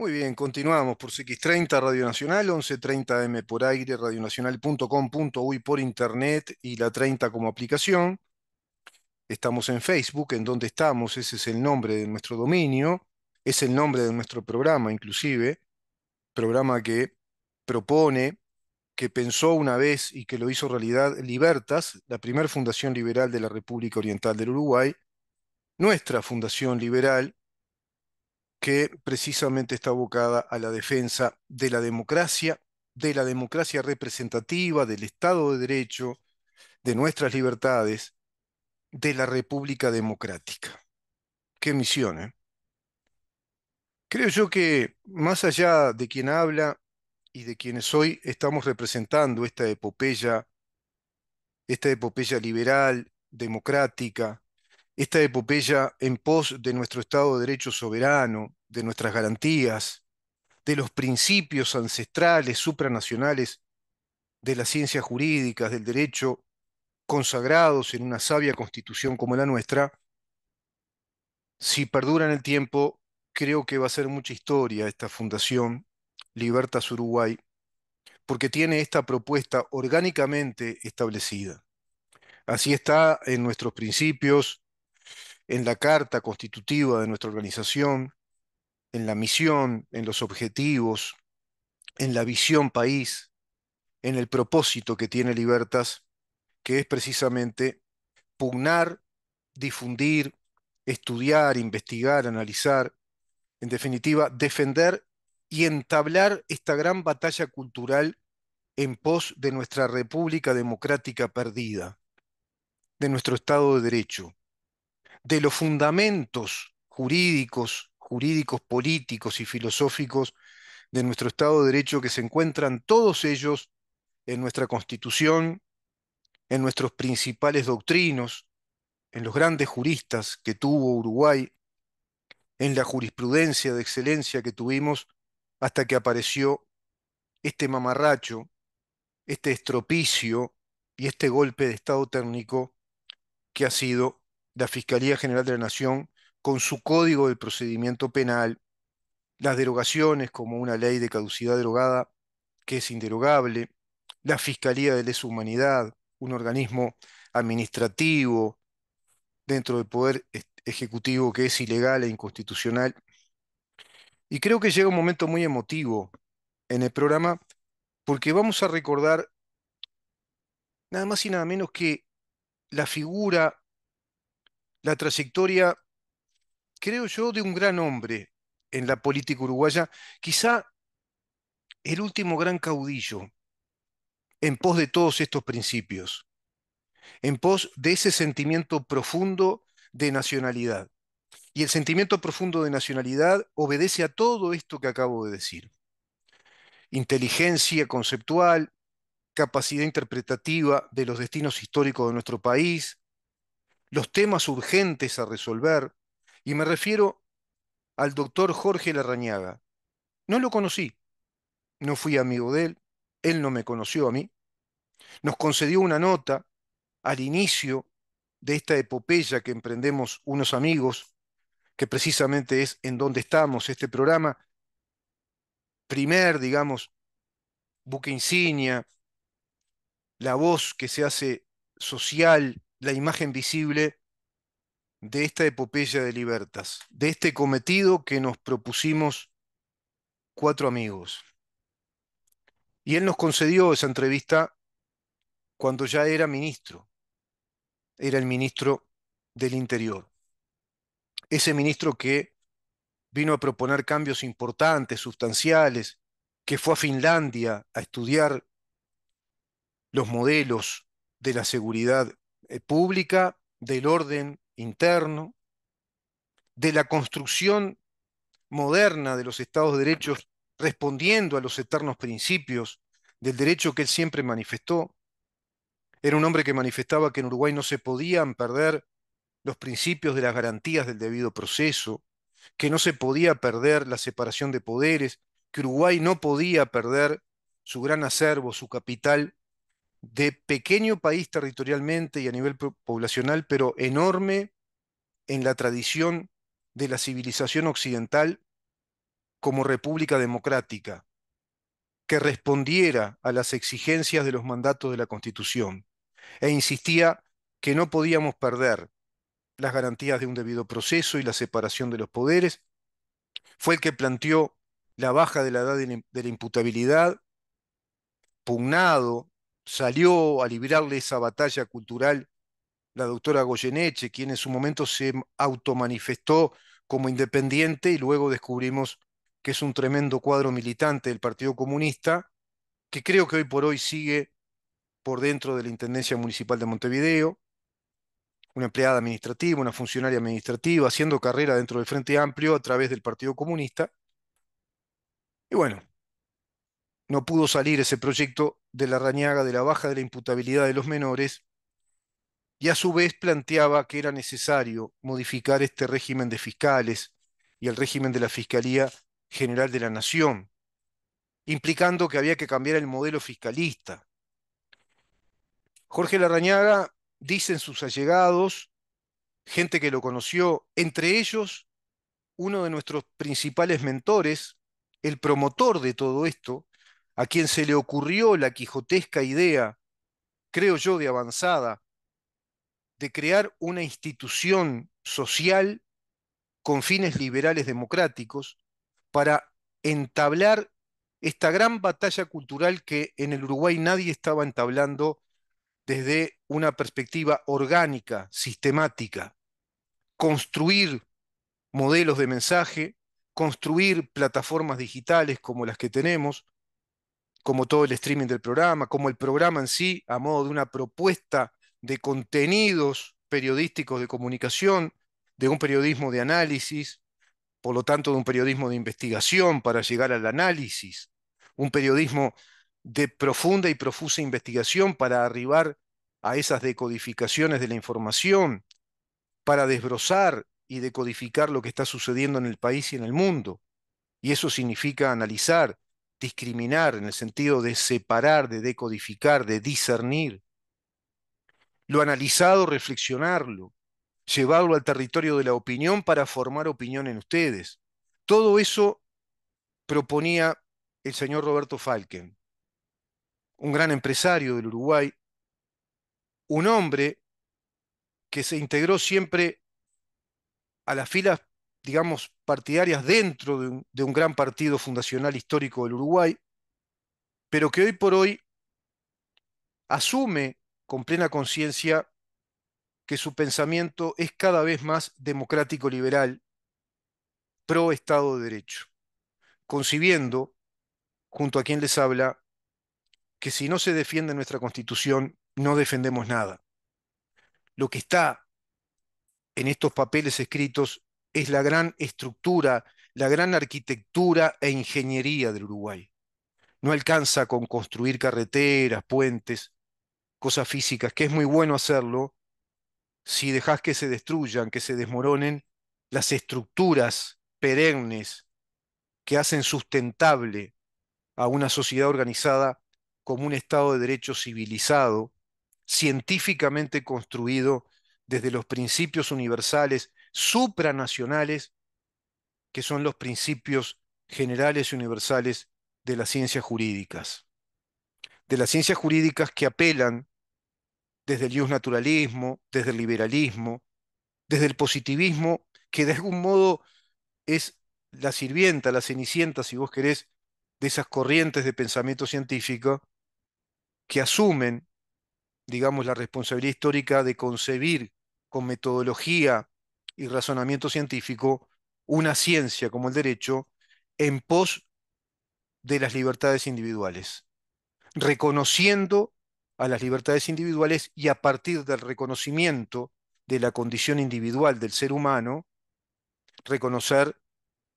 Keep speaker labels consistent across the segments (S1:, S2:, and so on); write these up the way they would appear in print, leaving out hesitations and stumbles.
S1: Muy bien, continuamos por CX30 Radio Nacional, 1130 AM por aire, radionacional.com.uy por internet y la 30 como aplicación. Estamos en Facebook, en donde estamos, ese es el nombre de nuestro dominio, es el nombre de nuestro programa inclusive, programa que propone, que pensó una vez y que lo hizo realidad Libertas, la primer fundación liberal de la República Oriental del Uruguay, nuestra fundación liberal que precisamente está abocada a la defensa de la democracia representativa, del Estado de Derecho, de nuestras libertades, de la República Democrática. Qué misión, ¿eh? Creo yo que más allá de quien habla y de quienes hoy estamos representando esta epopeya liberal, democrática, esta epopeya en pos de nuestro Estado de Derecho soberano, de nuestras garantías, de los principios ancestrales, supranacionales de las ciencias jurídicas, del derecho, consagrados en una sabia constitución como la nuestra, si perdura en el tiempo, creo que va a ser mucha historia esta fundación, Libertas Uruguay, porque tiene esta propuesta orgánicamente establecida. Así está en nuestros principios, en la carta constitutiva de nuestra organización, en la misión, en los objetivos, en la visión país, en el propósito que tiene Libertas, que es precisamente pugnar, difundir, estudiar, investigar, analizar, en definitiva, defender y entablar esta gran batalla cultural en pos de nuestra República Democrática perdida, de nuestro Estado de Derecho, de los fundamentos jurídicos, políticos y filosóficos de nuestro Estado de Derecho que se encuentran todos ellos en nuestra Constitución, en nuestros principales doctrinos, en los grandes juristas que tuvo Uruguay, en la jurisprudencia de excelencia que tuvimos hasta que apareció este mamarracho, este estropicio y este golpe de Estado técnico que ha sido la Fiscalía General de la Nación con su Código del Procedimiento Penal, las derogaciones como una ley de caducidad derogada que es inderogable, la Fiscalía de Lesa Humanidad, un organismo administrativo dentro del poder ejecutivo que es ilegal e inconstitucional. Y creo que llega un momento muy emotivo en el programa porque vamos a recordar nada más y nada menos que la figura, la trayectoria, creo yo, de un gran hombre en la política uruguaya, quizá el último gran caudillo en pos de todos estos principios, en pos de ese sentimiento profundo de nacionalidad. Y el sentimiento profundo de nacionalidad obedece a todo esto que acabo de decir. Inteligencia conceptual, capacidad interpretativa de los destinos históricos de nuestro país, los temas urgentes a resolver, y me refiero al doctor Jorge Larrañaga. No lo conocí, no fui amigo de él no me conoció a mí, nos concedió una nota al inicio de esta epopeya que emprendemos unos amigos, que precisamente es en donde estamos, este programa, primer, digamos, buque insignia, la voz que se hace social, la imagen visible de esta epopeya de Libertas, de este cometido que nos propusimos cuatro amigos. Y él nos concedió esa entrevista cuando ya era ministro, era el ministro del Interior. Ese ministro que vino a proponer cambios importantes, sustanciales, que fue a Finlandia a estudiar los modelos de la seguridad pública, del orden interno, de la construcción moderna de los Estados de Derecho, respondiendo a los eternos principios del derecho que él siempre manifestó. Era un hombre que manifestaba que en Uruguay no se podían perder los principios de las garantías del debido proceso, que no se podía perder la separación de poderes, que Uruguay no podía perder su gran acervo, su capital, de pequeño país territorialmente y a nivel poblacional, pero enorme en la tradición de la civilización occidental como república democrática, que respondiera a las exigencias de los mandatos de la Constitución, e insistía que no podíamos perder las garantías de un debido proceso y la separación de los poderes. Fue el que planteó la baja de la edad de la imputabilidad, pugnado, salió a librarle esa batalla cultural la doctora Goyeneche, quien en su momento se automanifestó como independiente y luego descubrimos que es un tremendo cuadro militante del Partido Comunista, que creo que hoy por hoy sigue por dentro de la Intendencia Municipal de Montevideo, una empleada administrativa, una funcionaria administrativa, haciendo carrera dentro del Frente Amplio a través del Partido Comunista. Y bueno, no pudo salir ese proyecto de la Rañaga de la baja de la imputabilidad de los menores y a su vez planteaba que era necesario modificar este régimen de fiscales y el régimen de la Fiscalía General de la Nación, implicando que había que cambiar el modelo fiscalista. Jorge Larrañaga, dicen sus allegados, gente que lo conoció, entre ellos uno de nuestros principales mentores, el promotor de todo esto, a quien se le ocurrió la quijotesca idea, creo yo, de avanzada, de crear una institución social con fines liberales democráticos para entablar esta gran batalla cultural que en el Uruguay nadie estaba entablando desde una perspectiva orgánica, sistemática, construir modelos de mensaje, construir plataformas digitales como las que tenemos, como todo el streaming del programa, como el programa en sí, a modo de una propuesta de contenidos periodísticos de comunicación, de un periodismo de análisis, por lo tanto de un periodismo de investigación para llegar al análisis, un periodismo de profunda y profusa investigación para arribar a esas decodificaciones de la información, para desbrozar y decodificar lo que está sucediendo en el país y en el mundo. Y eso significa analizar, discriminar en el sentido de separar, de decodificar, de discernir. Lo analizado, reflexionarlo, llevarlo al territorio de la opinión para formar opinión en ustedes. Todo eso proponía el señor Roberto Falken, un gran empresario del Uruguay, un hombre que se integró siempre a las filas, digamos, partidarias dentro de un gran partido fundacional histórico del Uruguay, pero que hoy por hoy asume con plena conciencia que su pensamiento es cada vez más democrático liberal, pro Estado de Derecho, concibiendo, junto a quien les habla, que si no se defiende nuestra Constitución, no defendemos nada. Lo que está en estos papeles escritos es la gran estructura, la gran arquitectura e ingeniería del Uruguay. No alcanza con construir carreteras, puentes, cosas físicas, que es muy bueno hacerlo si dejás que se destruyan, que se desmoronen las estructuras perennes que hacen sustentable a una sociedad organizada como un Estado de Derecho civilizado, científicamente construido desde los principios universales, supranacionales, que son los principios generales y universales de las ciencias jurídicas. De las ciencias jurídicas que apelan desde el naturalismo, desde el liberalismo, desde el positivismo, que de algún modo es la sirvienta, la cenicienta, si vos querés, de esas corrientes de pensamiento científico que asumen, digamos, la responsabilidad histórica de concebir con metodología y razonamiento científico una ciencia como el derecho en pos de las libertades individuales, reconociendo a las libertades individuales y a partir del reconocimiento de la condición individual del ser humano, reconocer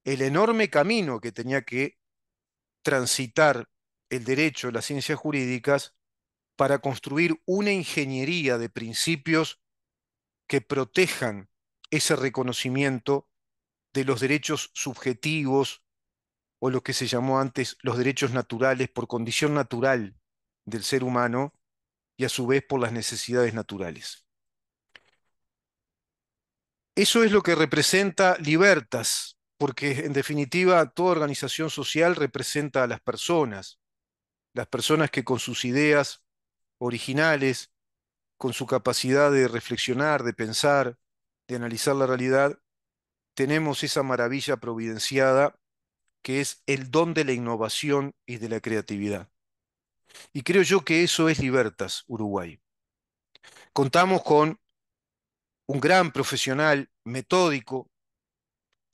S1: el enorme camino que tenía que transitar el derecho, las ciencias jurídicas, para construir una ingeniería de principios que protejan ese reconocimiento de los derechos subjetivos o lo que se llamó antes los derechos naturales por condición natural del ser humano y a su vez por las necesidades naturales. Eso es lo que representa Libertas, porque en definitiva toda organización social representa a las personas que con sus ideas originales, con su capacidad de reflexionar, de pensar, de analizar la realidad, tenemos esa maravilla providenciada que es el don de la innovación y de la creatividad. Y creo yo que eso es Libertas Uruguay. Contamos con un gran profesional, metódico,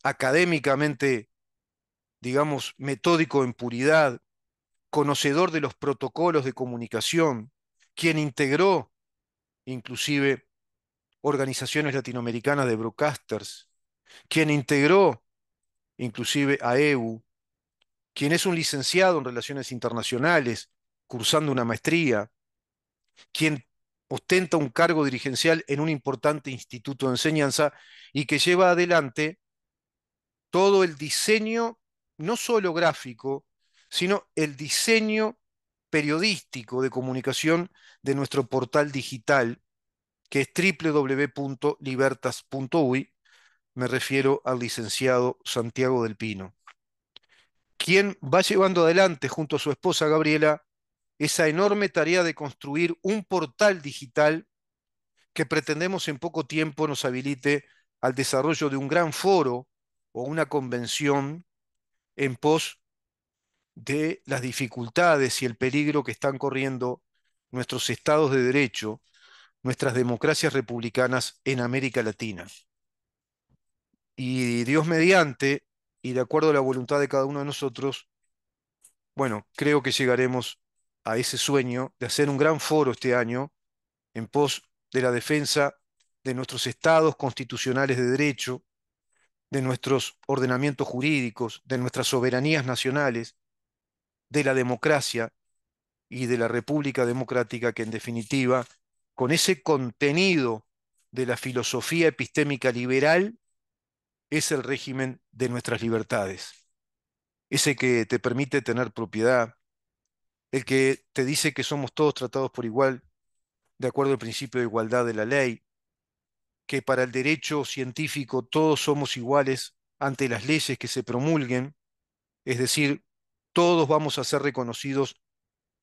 S1: académicamente, digamos, metódico en puridad, conocedor de los protocolos de comunicación, quien integró inclusive organizaciones latinoamericanas de broadcasters, quien integró inclusive a EU, quien es un licenciado en Relaciones Internacionales, cursando una maestría, quien ostenta un cargo dirigencial en un importante instituto de enseñanza y que lleva adelante todo el diseño, no solo gráfico, sino el diseño periodístico de comunicación de nuestro portal digital, que es www.libertas.uy. Me refiero al licenciado Santiago del Pino, quien va llevando adelante junto a su esposa Gabriela esa enorme tarea de construir un portal digital que pretendemos en poco tiempo nos habilite al desarrollo de un gran foro o una convención en pos de las dificultades y el peligro que están corriendo nuestros estados de derecho, nuestras democracias republicanas en América Latina. Y Dios mediante, y de acuerdo a la voluntad de cada uno de nosotros, bueno, creo que llegaremos a ese sueño de hacer un gran foro este año en pos de la defensa de nuestros estados constitucionales de derecho, de nuestros ordenamientos jurídicos, de nuestras soberanías nacionales, de la democracia y de la República Democrática, que en definitiva, con ese contenido de la filosofía epistémica liberal, es el régimen de nuestras libertades. Ese que te permite tener propiedad, el que te dice que somos todos tratados por igual, de acuerdo al principio de igualdad de la ley, que para el derecho científico todos somos iguales ante las leyes que se promulguen, es decir, todos vamos a ser reconocidos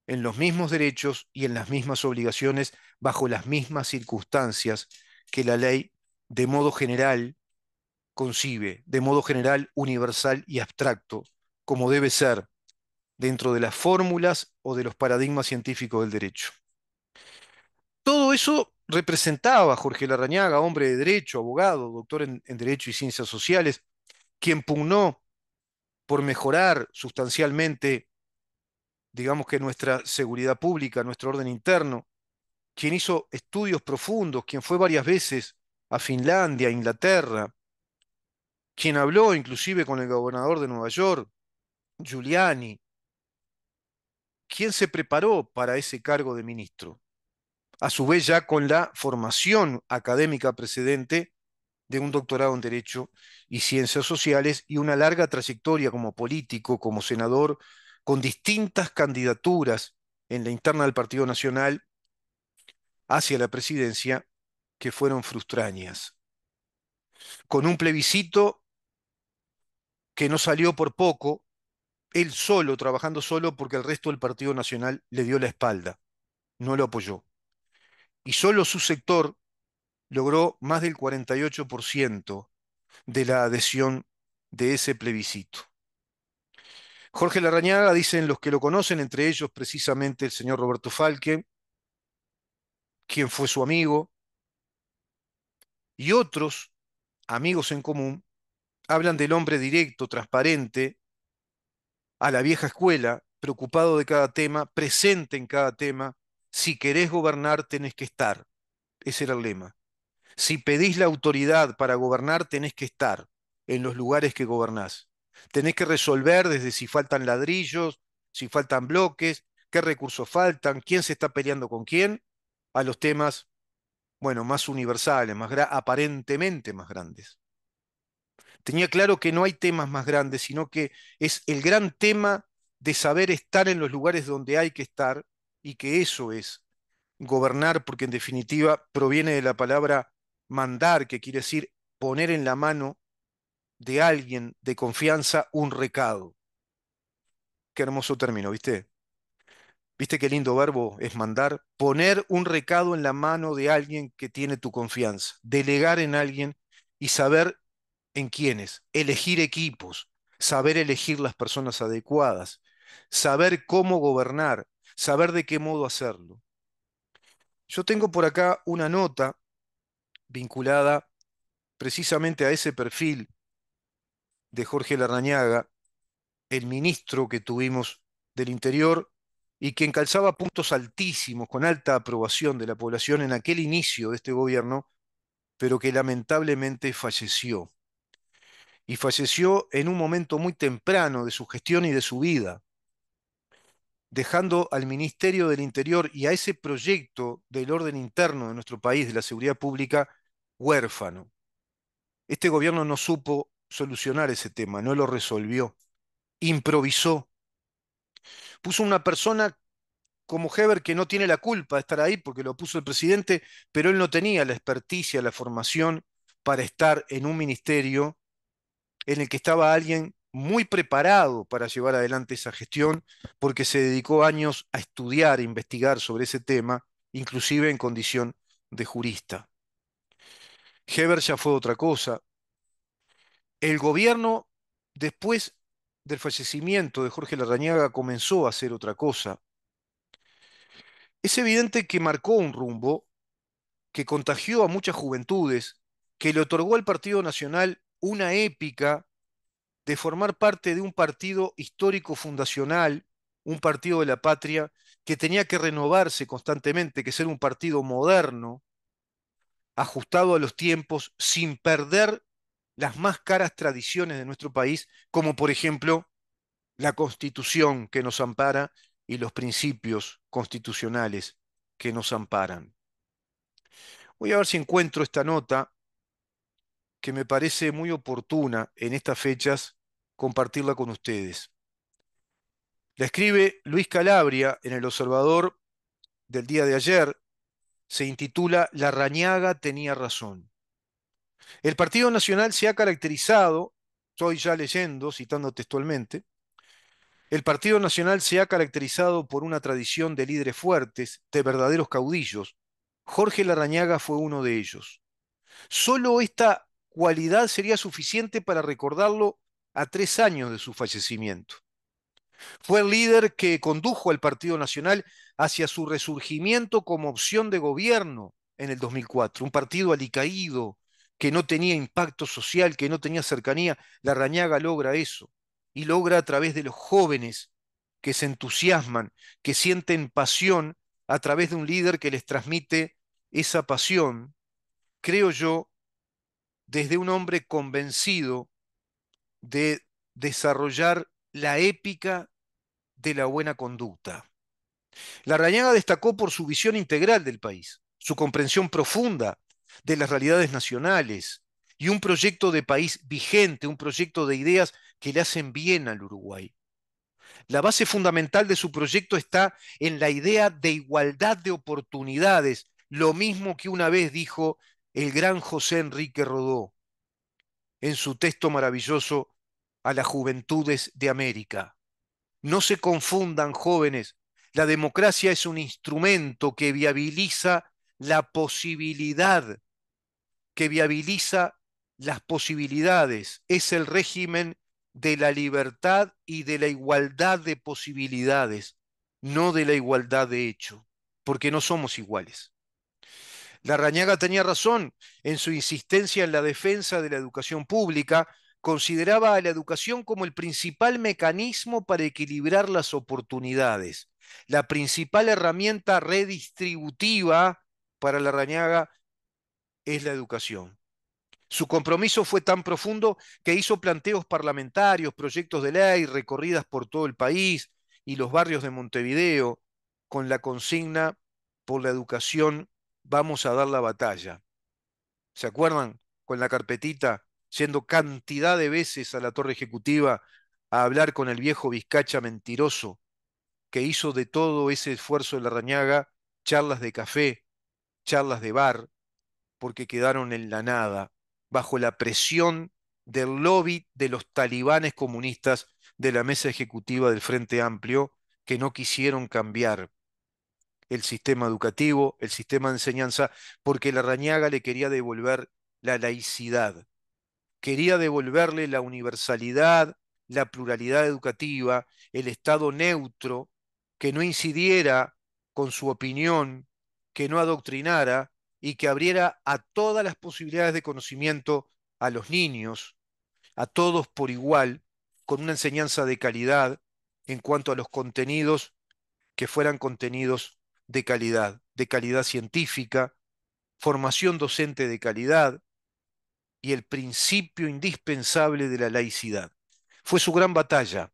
S1: en los mismos derechos y en las mismas obligaciones bajo las mismas circunstancias que la ley de modo general concibe, de modo general, universal y abstracto, como debe ser dentro de las fórmulas o de los paradigmas científicos del derecho. Todo eso representaba a Jorge Larrañaga, hombre de derecho, abogado, doctor en Derecho y Ciencias Sociales, quien pugnó por mejorar sustancialmente, digamos que nuestra seguridad pública, nuestro orden interno, quien hizo estudios profundos, quien fue varias veces a Finlandia, a Inglaterra, quien habló inclusive con el gobernador de Nueva York, Giuliani, quien se preparó para ese cargo de ministro, a su vez ya con la formación académica precedente de un doctorado en Derecho y Ciencias Sociales y una larga trayectoria como político, como senador, con distintas candidaturas en la interna del Partido Nacional hacia la presidencia que fueron frustrañas, con un plebiscito que no salió por poco, él solo, trabajando solo porque el resto del Partido Nacional le dio la espalda, no lo apoyó. Y solo su sector logró más del 48% de la adhesión de ese plebiscito. Jorge Larrañaga, dicen los que lo conocen, entre ellos precisamente el señor Roberto Falque, quien fue su amigo, y otros amigos en común, hablan del hombre directo, transparente, a la vieja escuela, preocupado de cada tema, presente en cada tema. Si querés gobernar, tenés que estar. Ese era el lema. Si pedís la autoridad para gobernar, tenés que estar en los lugares que gobernás. Tenés que resolver desde si faltan ladrillos, si faltan bloques, qué recursos faltan, quién se está peleando con quién, a los temas, bueno, más universales, aparentemente más grandes. Tenía claro que no hay temas más grandes, sino que es el gran tema de saber estar en los lugares donde hay que estar y que eso es gobernar, porque en definitiva proviene de la palabra mandar, que quiere decir poner en la mano de alguien de confianza un recado. Qué hermoso término, ¿viste? ¿Viste qué lindo verbo es mandar? Poner un recado en la mano de alguien que tiene tu confianza, delegar en alguien y saber en quiénes, elegir equipos, saber elegir las personas adecuadas, saber cómo gobernar, saber de qué modo hacerlo. Yo tengo por acá una nota vinculada precisamente a ese perfil de Jorge Larrañaga, el ministro que tuvimos del Interior y que encalzaba puntos altísimos, con alta aprobación de la población en aquel inicio de este gobierno, pero que lamentablemente falleció. Y falleció en un momento muy temprano de su gestión y de su vida, dejando al Ministerio del Interior y a ese proyecto del orden interno de nuestro país, de la seguridad pública, huérfano. Este gobierno no supo solucionar ese tema, no lo resolvió, improvisó, puso una persona como Heber que no tiene la culpa de estar ahí porque lo puso el presidente, pero él no tenía la experticia, la formación para estar en un ministerio en el que estaba alguien muy preparado para llevar adelante esa gestión, porque se dedicó años a estudiar, a investigar sobre ese tema, inclusive en condición de jurista. Heber ya fue otra cosa. El gobierno, después del fallecimiento de Jorge Larrañaga, comenzó a hacer otra cosa. Es evidente que marcó un rumbo, que contagió a muchas juventudes, que le otorgó al Partido Nacional una épica de formar parte de un partido histórico fundacional, un partido de la patria, que tenía que renovarse constantemente, que ser un partido moderno, ajustado a los tiempos, sin perder las más caras tradiciones de nuestro país, como por ejemplo la Constitución que nos ampara y los principios constitucionales que nos amparan. Voy a ver si encuentro esta nota que me parece muy oportuna en estas fechas compartirla con ustedes. La escribe Luis Calabria en El Observador del día de ayer, se intitula Larrañaga tenía razón. El Partido Nacional se ha caracterizado, estoy ya leyendo, citando textualmente, el Partido Nacional se ha caracterizado por una tradición de líderes fuertes, de verdaderos caudillos. Jorge Larrañaga fue uno de ellos. Solo esta cualidad sería suficiente para recordarlo a 3 años de su fallecimiento. Fue el líder que condujo al Partido Nacional hacia su resurgimiento como opción de gobierno en el 2004, un partido alicaído, que no tenía impacto social, que no tenía cercanía. Larrañaga logra eso, y logra a través de los jóvenes que se entusiasman, que sienten pasión a través de un líder que les transmite esa pasión, creo yo, desde un hombre convencido de desarrollar la épica de la buena conducta. Larrañaga destacó por su visión integral del país, su comprensión profunda de las realidades nacionales y un proyecto de país vigente, un proyecto de ideas que le hacen bien al Uruguay. La base fundamental de su proyecto está en la idea de igualdad de oportunidades, lo mismo que una vez dijo el gran José Enrique Rodó en su texto maravilloso A las Juventudes de América. No se confundan, jóvenes, la democracia es un instrumento que viabiliza la posibilidad, que viabiliza las posibilidades. Es el régimen de la libertad y de la igualdad de posibilidades, no de la igualdad de hecho, porque no somos iguales. Larrañaga tenía razón en su insistencia en la defensa de la educación pública, consideraba a la educación como el principal mecanismo para equilibrar las oportunidades, la principal herramienta redistributiva para Larrañaga es la educación. Su compromiso fue tan profundo que hizo planteos parlamentarios, proyectos de ley, recorridas por todo el país y los barrios de Montevideo, con la consigna por la educación vamos a dar la batalla. ¿Se acuerdan? Con la carpetita, yendo cantidad de veces a la torre ejecutiva a hablar con el viejo Vizcacha mentiroso, que hizo de todo ese esfuerzo de Larrañaga charlas de café, charlas de bar, porque quedaron en la nada, bajo la presión del lobby de los talibanes comunistas de la mesa ejecutiva del Frente Amplio, que no quisieron cambiar el sistema educativo, el sistema de enseñanza, porque Larrañaga le quería devolver la laicidad, quería devolverle la universalidad, la pluralidad educativa, el Estado neutro, que no incidiera con su opinión, que no adoctrinara y que abriera a todas las posibilidades de conocimiento a los niños, a todos por igual, con una enseñanza de calidad en cuanto a los contenidos, que fueran contenidos de calidad científica, formación docente de calidad y el principio indispensable de la laicidad. Fue su gran batalla.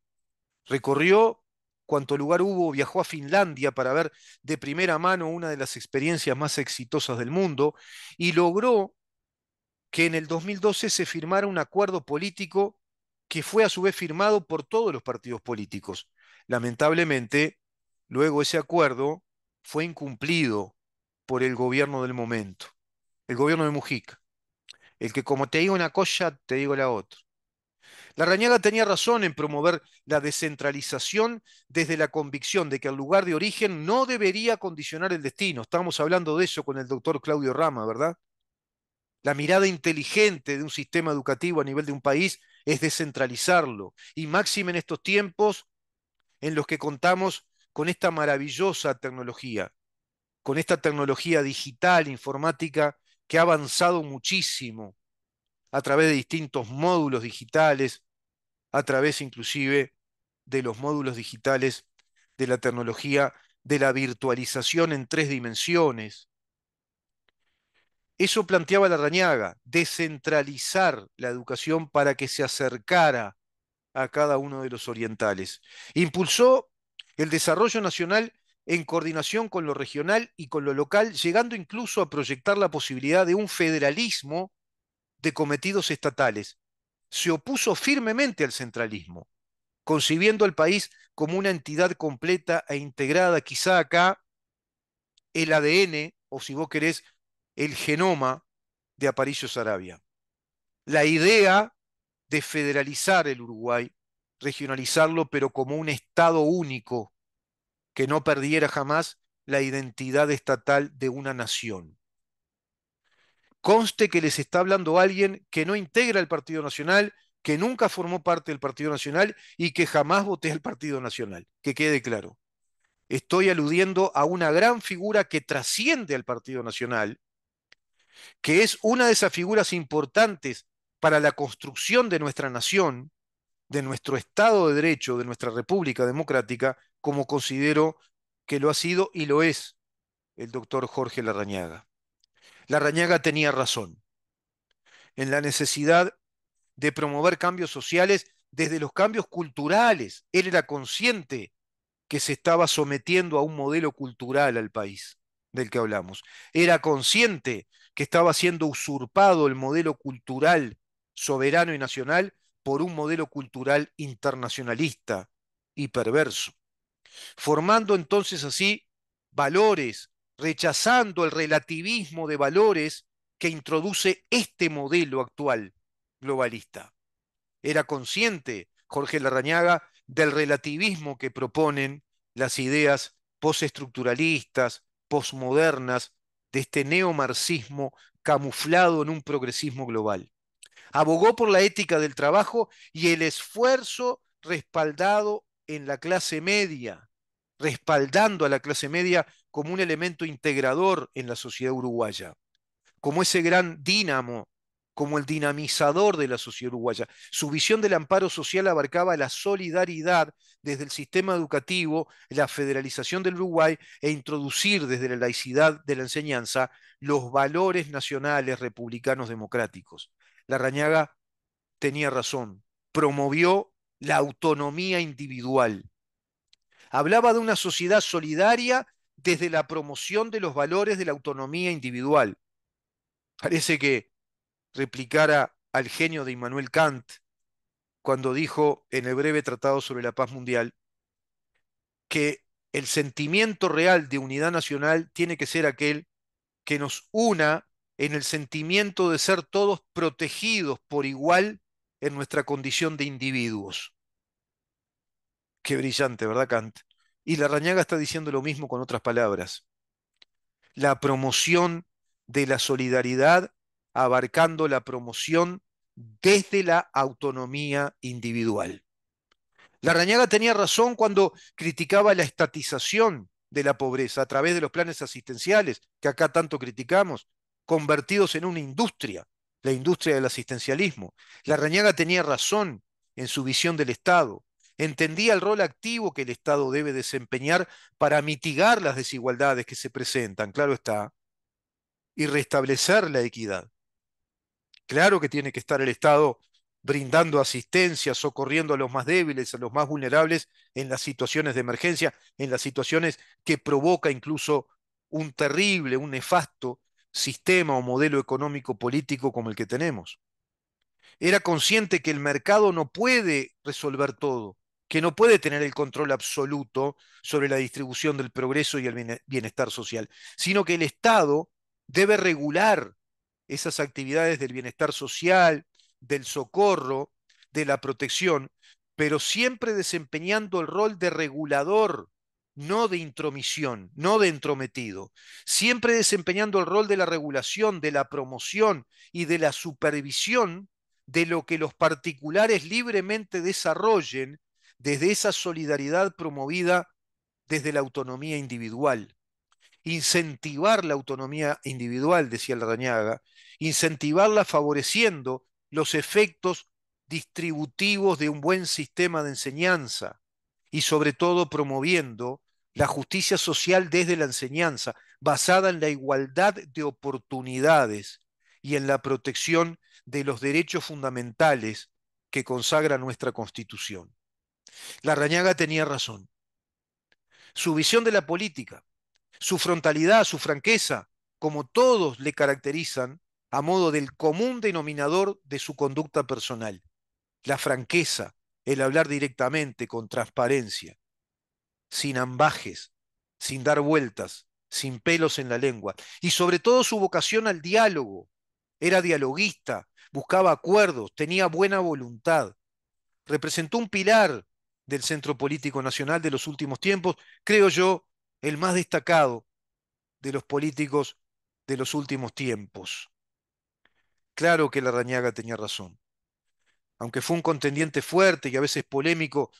S1: Recorrió cuanto lugar hubo, viajó a Finlandia para ver de primera mano una de las experiencias más exitosas del mundo y logró que en el 2012 se firmara un acuerdo político que fue a su vez firmado por todos los partidos políticos. Lamentablemente, luego ese acuerdo fue incumplido por el gobierno del momento, el gobierno de Mujica, el que como te digo una cosa, te digo la otra. Larrañaga tenía razón en promover la descentralización desde la convicción de que el lugar de origen no debería condicionar el destino. Estábamos hablando de eso con el doctor Claudio Rama, ¿verdad? La mirada inteligente de un sistema educativo a nivel de un país es descentralizarlo. Y máxime en estos tiempos en los que contamos con esta maravillosa tecnología, con esta tecnología digital, informática, que ha avanzado muchísimo a través de distintos módulos digitales, a través inclusive de los módulos digitales de la tecnología de la virtualización en 3 dimensiones. Eso planteaba Larrañaga, descentralizar la educación para que se acercara a cada uno de los orientales. Impulsó el desarrollo nacional en coordinación con lo regional y con lo local, llegando incluso a proyectar la posibilidad de un federalismo de cometidos estatales. Se opuso firmemente al centralismo, concibiendo al país como una entidad completa e integrada. Quizá acá el ADN, o si vos querés, el genoma de Aparicio Saravia. La idea de federalizar el Uruguay, regionalizarlo, pero como un Estado único, que no perdiera jamás la identidad estatal de una nación. Conste que les está hablando alguien que no integra el Partido Nacional, que nunca formó parte del Partido Nacional y que jamás voté al Partido Nacional, que quede claro. Estoy aludiendo a una gran figura que trasciende al Partido Nacional, que es una de esas figuras importantes para la construcción de nuestra nación, de nuestro Estado de Derecho, de nuestra República Democrática, como considero que lo ha sido y lo es el doctor Jorge Larrañaga. Larrañaga tenía razón en la necesidad de promover cambios sociales desde los cambios culturales. Él era consciente que se estaba sometiendo a un modelo cultural al país del que hablamos. Era consciente que estaba siendo usurpado el modelo cultural soberano y nacional por un modelo cultural internacionalista y perverso, formando entonces así valores, rechazando el relativismo de valores que introduce este modelo actual globalista. Era consciente Jorge Larrañaga del relativismo que proponen las ideas postestructuralistas, posmodernas, de este neomarxismo camuflado en un progresismo global. Abogó por la ética del trabajo y el esfuerzo respaldado en la clase media, respaldando a la clase media como un elemento integrador en la sociedad uruguaya, como ese gran dínamo, como el dinamizador de la sociedad uruguaya. Su visión del amparo social abarcaba la solidaridad desde el sistema educativo, la federalización del Uruguay e introducir desde la laicidad de la enseñanza los valores nacionales republicanos democráticos. Larrañaga tenía razón, promovió la autonomía individual. Hablaba de una sociedad solidaria desde la promoción de los valores de la autonomía individual. Parece que replicara al genio de Immanuel Kant cuando dijo en el breve Tratado sobre la Paz Mundial que el sentimiento real de unidad nacional tiene que ser aquel que nos una en el sentimiento de ser todos protegidos por igual en nuestra condición de individuos. Qué brillante, ¿verdad, Kant? Y Larrañaga está diciendo lo mismo con otras palabras. La promoción de la solidaridad abarcando la promoción desde la autonomía individual. Larrañaga tenía razón cuando criticaba la estatización de la pobreza a través de los planes asistenciales, que acá tanto criticamos, convertidos en una industria, la industria del asistencialismo. Larrañaga tenía razón en su visión del Estado. Entendía el rol activo que el Estado debe desempeñar para mitigar las desigualdades que se presentan, claro está, y restablecer la equidad. Claro que tiene que estar el Estado brindando asistencia, socorriendo a los más débiles, a los más vulnerables en las situaciones de emergencia, en las situaciones que provoca incluso un terrible, un nefasto sistema o modelo económico político como el que tenemos. Era consciente que el mercado no puede resolver todo, que no puede tener el control absoluto sobre la distribución del progreso y el bienestar social, sino que el Estado debe regular esas actividades del bienestar social, del socorro, de la protección, pero siempre desempeñando el rol de regulador, no de intromisión, no de entrometido, siempre desempeñando el rol de la regulación, de la promoción y de la supervisión de lo que los particulares libremente desarrollen desde esa solidaridad promovida desde la autonomía individual. Incentivar la autonomía individual, decía Larrañaga, incentivarla favoreciendo los efectos distributivos de un buen sistema de enseñanza y sobre todo promoviendo la justicia social desde la enseñanza, basada en la igualdad de oportunidades y en la protección de los derechos fundamentales que consagra nuestra Constitución. Larrañaga tenía razón. Su visión de la política, su frontalidad, su franqueza, como todos le caracterizan a modo del común denominador de su conducta personal. La franqueza, el hablar directamente, con transparencia, sin ambajes, sin dar vueltas, sin pelos en la lengua. Y sobre todo su vocación al diálogo. Era dialoguista, buscaba acuerdos, tenía buena voluntad. Representó un pilar del centro político nacional de los últimos tiempos, creo yo, el más destacado de los políticos de los últimos tiempos. Claro que Larrañaga tenía razón. Aunque fue un contendiente fuerte y a veces polémico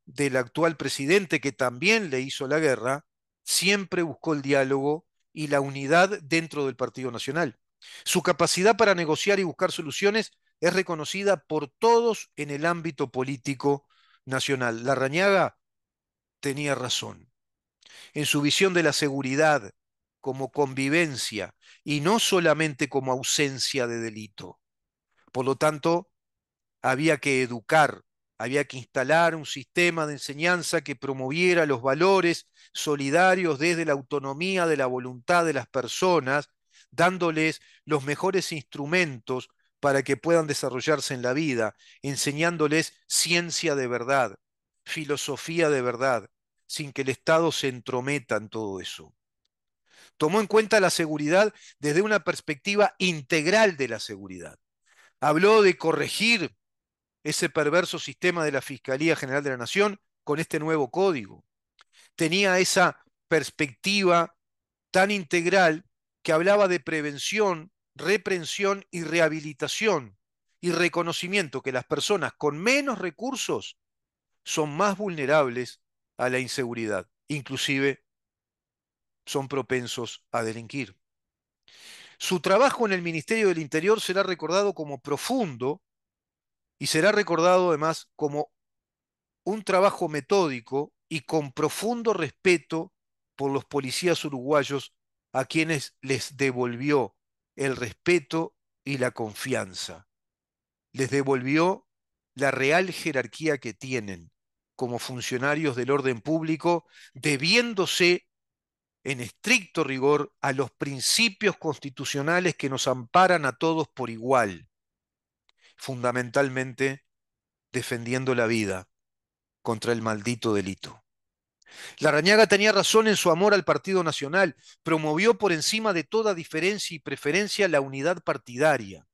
S1: del actual presidente que también le hizo la guerra, siempre buscó el diálogo y la unidad dentro del Partido Nacional. Su capacidad para negociar y buscar soluciones es reconocida por todos en el ámbito político nacional. Larrañaga tenía razón en su visión de la seguridad como convivencia y no solamente como ausencia de delito. Por lo tanto, había que educar, había que instalar un sistema de enseñanza que promoviera los valores solidarios desde la autonomía de la voluntad de las personas, dándoles los mejores instrumentos para que puedan desarrollarse en la vida, enseñándoles ciencia de verdad, filosofía de verdad, sin que el Estado se entrometa en todo eso. Tomó en cuenta la seguridad desde una perspectiva integral de la seguridad. Habló de corregir ese perverso sistema de la Fiscalía General de la Nación con este nuevo código. Tenía esa perspectiva tan integral que hablaba de prevención, reprensión y rehabilitación y reconocimiento que las personas con menos recursos son más vulnerables a la inseguridad, inclusive son propensos a delinquir. Su trabajo en el Ministerio del Interior será recordado como profundo y será recordado además como un trabajo metódico y con profundo respeto por los policías uruguayos a quienes les devolvió el respeto y la confianza. Les devolvió la real jerarquía que tienen como funcionarios del orden público, debiéndose en estricto rigor a los principios constitucionales que nos amparan a todos por igual, fundamentalmente defendiendo la vida contra el maldito delito. Larrañaga tenía razón en su amor al Partido Nacional, promovió por encima de toda diferencia y preferencia la unidad partidaria.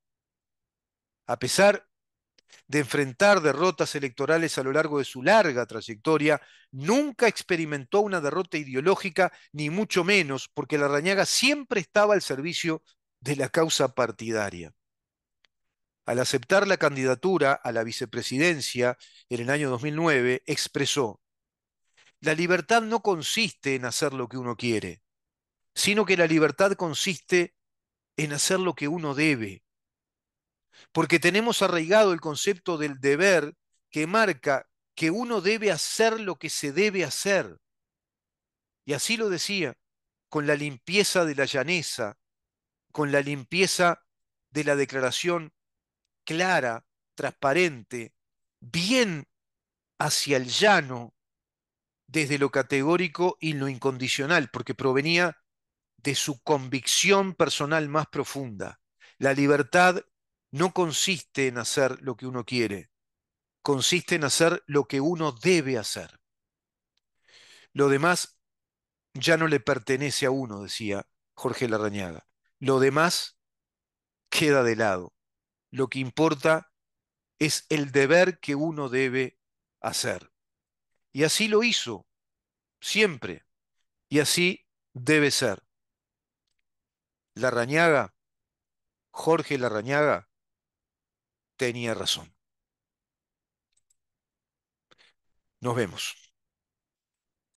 S1: A pesar de enfrentar derrotas electorales a lo largo de su larga trayectoria, nunca experimentó una derrota ideológica, ni mucho menos, porque Larrañaga siempre estaba al servicio de la causa partidaria. Al aceptar la candidatura a la vicepresidencia en el año 2009, expresó: la libertad no consiste en hacer lo que uno quiere, sino que la libertad consiste en hacer lo que uno debe, porque tenemos arraigado el concepto del deber que marca que uno debe hacer lo que se debe hacer. Y así lo decía, con la limpieza de la llaneza, con la limpieza de la declaración clara, transparente, bien hacia el llano, desde lo categórico y lo incondicional, porque provenía de su convicción personal más profunda. La libertad no consiste en hacer lo que uno quiere, consiste en hacer lo que uno debe hacer. Lo demás ya no le pertenece a uno, decía Jorge Larrañaga. Lo demás queda de lado. Lo que importa es el deber que uno debe hacer. Y así lo hizo, siempre. Y así debe ser. Larrañaga, Jorge Larrañaga, tenía razón. Nos vemos.